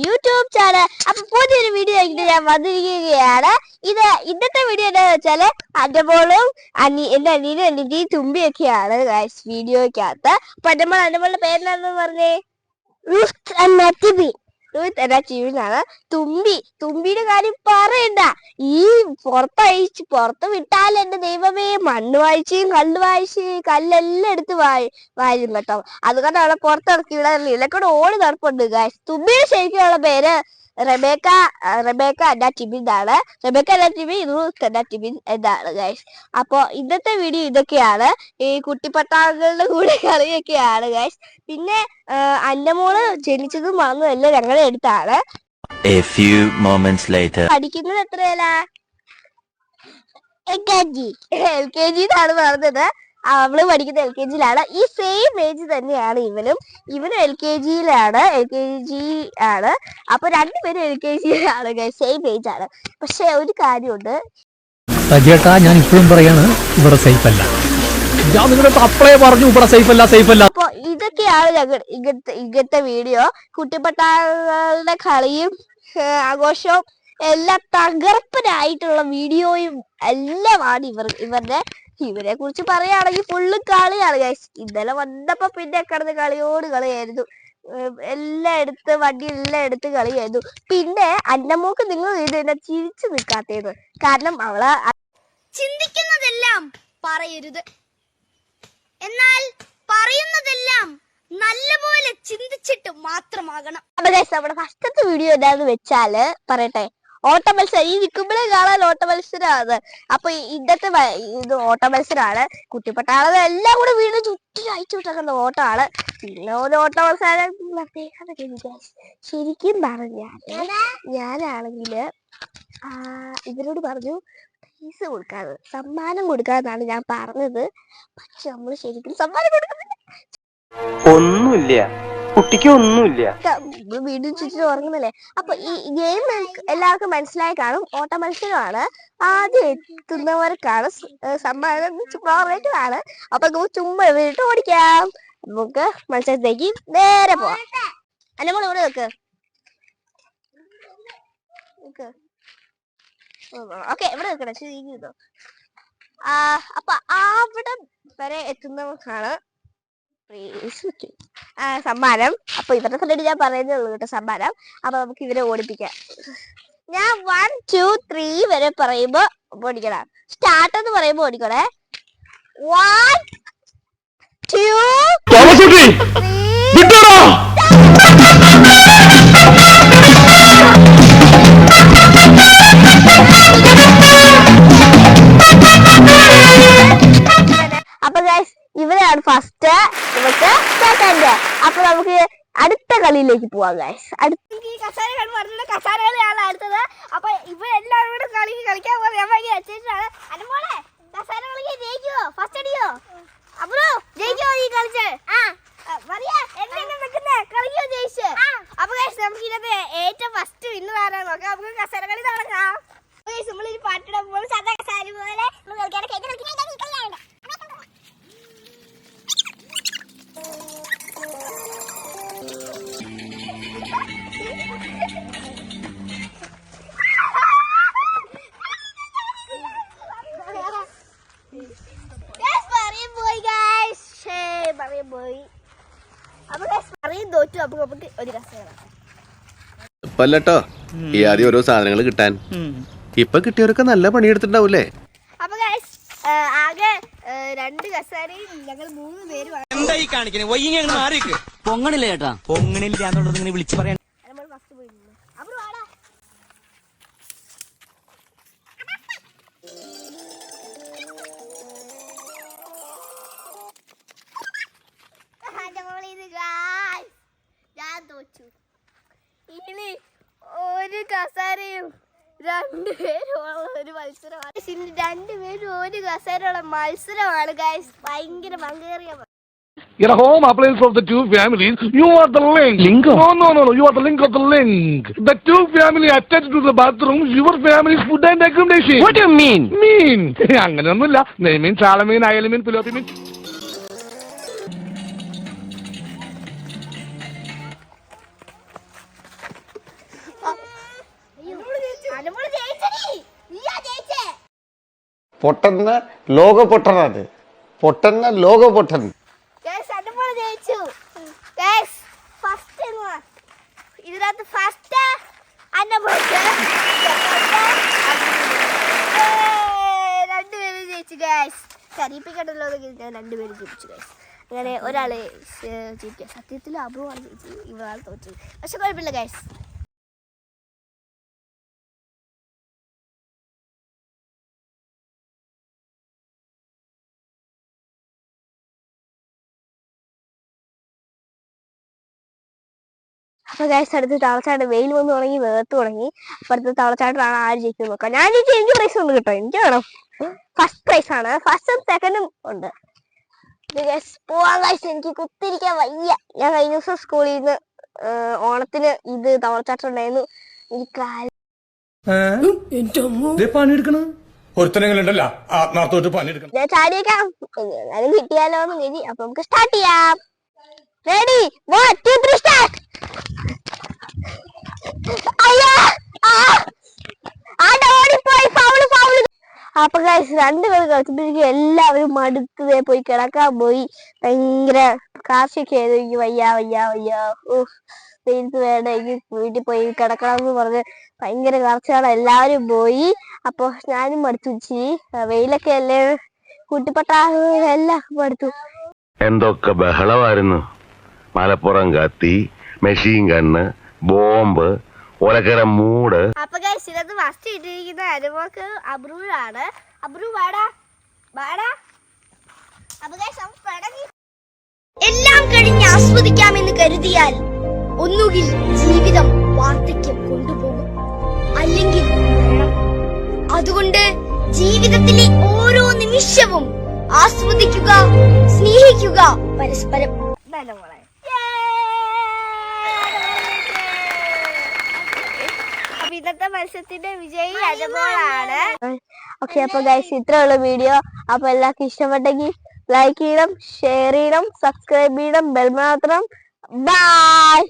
YouTube channel. അപ്പൊ പുതിയൊരു video ആയിട്ട് ഞാൻ വന്നിരിക്കുകയാണ്. ഇന്നത്തെ വീഡിയോ എന്താന്ന് വെച്ചാല് എന്റെ മോളും എന്റെ അനിയനും അനിയത്തിയും തുമ്പിയൊക്കെയാണ് വീഡിയോക്കകത്ത്. അപ്പൊ എന്റെ മോളുടെ പേരെന്താണെന്ന് പറഞ്ഞേ? റൂത്ത് എന്ന ടിവിനാണ്. തുമ്പിയുടെ കാര്യം പറയണ്ട. ഈ പുറത്ത് വിട്ടാൽ എന്റെ ദൈവമേ, മണ്ണ് വായിച്ചും കല്ലെല്ലാം എടുത്ത് വാരും കേട്ടോ. അതുകൊണ്ട് അവളെ പുറത്തിറക്കി വിടാറില്ല. ഇലക്കൂടെ ഓടി നടപ്പുണ്ട് ഗായ്സ്. തുമ്പിയുടെ ശരിക്കുള്ള പേര് റെബേക്ക അന്ന ടിബിനാണ്. റെബേക്ക അന്ന ടിബി, റൂത്ത് അന്ന ടിബിൻ എന്നാണ് ഗൈസ്. അപ്പൊ ഇന്നത്തെ വീഡിയോ ഇതൊക്കെയാണ്. ഈ കുട്ടിപ്പട്ടാളങ്ങളുടെ കൂടെ കളിയൊക്കെയാണ് ഗൈസ്. പിന്നെ അന്റെ മോള് ജനിച്ചതും വളർന്നതെല്ലാം ഞങ്ങളുടെ അടുത്താണ്. പഠിക്കുന്നത് എത്രയല്ല? LKG എന്നാണ് പറഞ്ഞത്. അവള് പഠിക്കുന്ന LKG ഈ സെയിം ഏജ് തന്നെയാണ് ഇവനും LKG ആണ്. അപ്പൊ രണ്ടുപേരും LKG സെയിം ഏജ് ആണ്. പക്ഷെ ഒരു കാര്യമുണ്ട്, ഞാൻ ഇപ്പോഴും പറയാണ്, ഇവിടെ സേഫ് അല്ല. ഞാൻ നിങ്ങളുടെ അപ്പളേ പറഞ്ഞു ഇവിടെ സേഫ് അല്ല. അപ്പൊ ഇതൊക്കെയാണ് ഇങ്ങനത്തെ വീഡിയോ. കുട്ടിപ്പട്ടാളുടെ കളിയും ആഘോഷവും എല്ലാം തകർപ്പനായിട്ടുള്ള വീഡിയോയും എല്ലാമാണ് ഇവരെ കുറിച്ച് പറയുകയാണെങ്കിൽ ഫുള്ള് കളിയാണ് ഗൈസ്. ഇന്നലെ വന്നപ്പോ പിന്നെ കിടന്ന് കളിയായിരുന്നു. വണ്ടി എല്ലാം എടുത്ത് കളിയായിരുന്നു. പിന്നെ അന്നമ്മോക്ക് നിങ്ങൾ ഇതിനെ ചിരിച്ചു നിൽക്കാത്തത് കാരണം അവള് ചിന്തിക്കുന്നതെല്ലാം പറയരുത്, എന്നാൽ പറയുന്നതെല്ലാം നല്ലപോലെ ചിന്തിച്ചിട്ട് മാത്രമാകണം. അപ്പൊ ഗൈസ്, നമ്മുടെ ഫസ്റ്റത്തെ വീഡിയോ എന്താന്ന് വെച്ചാല് പറയട്ടെ, ഓട്ട മത്സരം. ഈ നിൽക്കുമ്പോഴേ കാണാൻ ഓട്ട മത്സരമാണ്. അപ്പൊ ഇത് ഓട്ട മത്സരമാണ്. കുട്ടിപ്പട്ടാളം എല്ലാം കൂടെ വീട് ചുറ്റി അയച്ചു വിട്ടേക്കുന്ന ഓട്ടമാണ്. പിന്നെ ഒരു ഓട്ട മത്സരം ശരിക്കും ഞാനാണെങ്കില് ഇവരോട് പറഞ്ഞു പൈസ കൊടുക്കാതെ, സമ്മാനം കൊടുക്കാന്നാണ് ഞാൻ പറഞ്ഞത്. പക്ഷെ നമ്മള് ശരിക്കും സമ്മാനം കൊടുക്കുന്നില്ല. ഒന്നുമില്ല, കുട്ടിക്ക് ഒന്നുമില്ല. വീണ്ടും ചുറ്റിനും ഉറങ്ങുന്നല്ലേ. അപ്പൊ ഈ ഗെയിം എല്ലാവർക്കും മനസ്സിലായി കാണും. ഓട്ട മത്സരമാണ്. ആദ്യം എത്തുന്നവർക്കാണ് സമ്മാനം. ആണ്. അപ്പൊ നമുക്ക് ചുമ്മാ വീട്ട് ഓടിക്കാം. നമുക്ക് മത്സരത്തേക്ക് നേരെ പോവാം. അല്ല, മോള് ഇവിടെ വെക്ക്. ഓക്കെ, ഇവിടെ വെക്കണം. ശരി. അപ്പൊ അവിടെ വരെ എത്തുന്നവർക്കാണ് സമ്മാനം. അപ്പൊ ഇവരുടെ കണ്ടിട്ട് ഞാൻ പറയുന്നേ ഉള്ളൂ കേട്ടോ സമ്മാനം. അപ്പൊ നമുക്ക് ഇവരെ ഓടിപ്പിക്കാം. ഞാൻ 1 2 3 വരെ പറയുമ്പോ ഓടിക്കണം. സ്റ്റാർട്ട് എന്ന് പറയുമ്പോ ഓടിക്കണേ. 1 2 അപ്പൊ ഗൈസ്, ഇവരാണ് ഫസ്റ്റ്, ഇവർക്ക് സെക്കൻഡ്. അപ്പൊ നമുക്ക് അടുത്ത കളിയിലേക്ക് പോവാം ഗൈസ്. കസാരകളിയാണ് അടുത്തത്. അപ്പൊ ഇവരെല്ലാവരും കൂടെ കളിക്കാൻ പോകുന്നത് ഞാൻ ഭയങ്കര എക്സൈറ്റഡാണ്. അനുമോളെ, കസാര കളിക്ക് ജയിക്കുവോ? ഫസ്റ്റ് അടിയോ? അപ്പോ ജയിക്കുവോ ഈ കളിച്ച്? കളിക്കോ ജയിച്ച്? അപ്പൊ ഗൈസ്, നമുക്ക് ഇതിനകത്ത് ഏറ്റവും ഫസ്റ്റ് വിന്നർ ആരാന്ന് നോക്കാം. നമുക്ക് കസാര കളി നടക്കാം. നമ്മളൊരു പാട്ടിടാൻ പോകുമ്പോൾ സാധാ കസാര പോലെ ട്ടോ ഈ ആദ്യം ഓരോ സാധനങ്ങൾ കിട്ടാൻ. ഇപ്പൊ കിട്ടിയവരൊക്കെ നല്ല പണിയെടുത്തിട്ടുണ്ടാവൂലേ. അപ്പൊ ആകെ 2 കസേരയും ഞങ്ങൾ 3 പേരും. എന്തായി കാണിക്കണേ? പൊങ്ങണില്ല ചേട്ടാ, പൊങ്ങണില്ല എന്നുള്ളത് ഇങ്ങനെ വിളിച്ചു പറയാൻ. ഞാൻ തോറ്റു. ഇനി ഒരു കസേരയും 2 പേരും ഒരു മത്സരമാണ്. 2 പേരും ഒരു കസേരയുള്ള മത്സരമാണ് ഗൈസ്. ഭയങ്കര പങ്കേറിയ In a home appliance of the two families, you are the link. No. You are the link of the link. The two family attached to the bathroom, your family's food and accommodation. What do you mean? അങ്ങനെയൊന്നുമില്ല. നെയ്മീൻ, ചാളമീൻ, അയലമീൻ, പിലോപ്പിമീൻ. പൊട്ടന്ന ലോക പൊട്ടനാണ് പൊട്ടന്ന ലോക പൊട്ടൻ. ജയിച്ചു first ഇതിനകത്ത് first രണ്ടുപേരും ജയിച്ചു guys. കരീപ്പിക്കട്ടല്ലോ രണ്ടുപേരും ജയിച്ചു guys. അങ്ങനെ ഒരാള് ജയിക്കുക. സത്യത്തിൽ അബ്രുവാണ് ജയിച്ചത്, ഇവരാൾ തോറ്റത്. പക്ഷെ കുഴപ്പമില്ല ഗൈസ്. അപ്പൊ ഗൈസ് അടുത്ത് തവളച്ചാട്ടം വെയിൽ വന്ന് തുടങ്ങി, വേർത്ത് തുടങ്ങി. അപ്പൊ അടുത്ത തവളച്ചാട്ടമാണ് ആര് ജയിക്കും നോക്കാം. ഞാൻ ജയിച്ചു, എനിക്ക് പ്രൈസ് ഉണ്ട് കേട്ടോ, എനിക്ക് വേണം. ഫസ്റ്റ് പ്രൈസ് ആണ്, ഫസ്റ്റും സെക്കൻഡും ഉണ്ട്. പോവാൻ ഗൈസ്, എനിക്ക് കുത്തിരിക്കാൻ വയ്യ. ഞാൻ കഴിഞ്ഞ ദിവസം സ്കൂളിൽ നിന്ന് ഓണത്തിന് ഇത് തവളച്ചാട്ടം ഉണ്ടായിരുന്നു. എനിക്ക് ഞാൻ ചാടിയേക്കാം, എന്നാലും കിട്ടിയാലോ എന്ന് കരുതി. അപ്പൊ നമുക്ക് സ്റ്റാർട്ട് ചെയ്യാം. Ready 1 2 3 start. അപ്പൊ ഗൈസ് 2 കളി കളിച്ചപ്പോഴേക്കും എല്ലാവരും മടുത്തതേ പോയി കിടക്കാൻ പോയി. ഭയങ്കര കാർഷിക എനിക്ക് വയ്യ വയ്യ വയ്യ വെയിലത്ത് വേണ്ട, എനിക്ക് വീട്ടിൽ പോയി കിടക്കണം എന്ന് പറഞ്ഞ് ഭയങ്കര കാർച്ചയാണ്. എല്ലാവരും പോയി. അപ്പൊ ഞാനും മടുത്തു. ഇച്ചിരി വെയിലൊക്കെ അല്ലേ, കുട്ടിപ്പട്ടാ എല്ലാം മടുത്തു. എന്തൊക്കെ ബഹളമായിരുന്നു. മലപ്പുറം കത്തി, മെഷീൻ ഗണ്ണ്, ബോംബ്, ഒലക്കര മൂട്. അപ്പൊ ഗൈസ് ഇതിനകത്ത് ഫസ്റ്റ് ഇട്ടിരിക്കുന്ന അനുമോക്ക് അബ്രുവാണ്. അബ്രു വാടാ വാടാ. അപ്പൊ ഗൈസ് എല്ലാം കഴിഞ്ഞ് ആസ്വദിക്കാമെന്ന് കരുതിയാൽ ഒന്നുകിൽ ജീവിതം വാർദ്ധക്യം കൊണ്ടുപോകും, അല്ലെങ്കിൽ മരണം. അതുകൊണ്ട് ജീവിതത്തിലെ ഓരോ നിമിഷവും ആസ്വദിക്കുക, സ്നേഹിക്കുക പരസ്പരം. അപ്പൊ ഇന്നത്തെ മത്സരത്തിന്റെ വിജയി അനുമോളാണ്. ഓക്കെ, അപ്പൊ ഗൈസ് ഇത്രയുള്ള വീഡിയോ. അപ്പൊ എല്ലാവർക്കും ഇഷ്ടപ്പെട്ടെങ്കിൽ ലൈക്ക് ചെയ്യണം, ഷെയർ ചെയ്യണം, സബ്സ്ക്രൈബ് ചെയ്യണം, ബെൽ മാത്രം. ബൈ.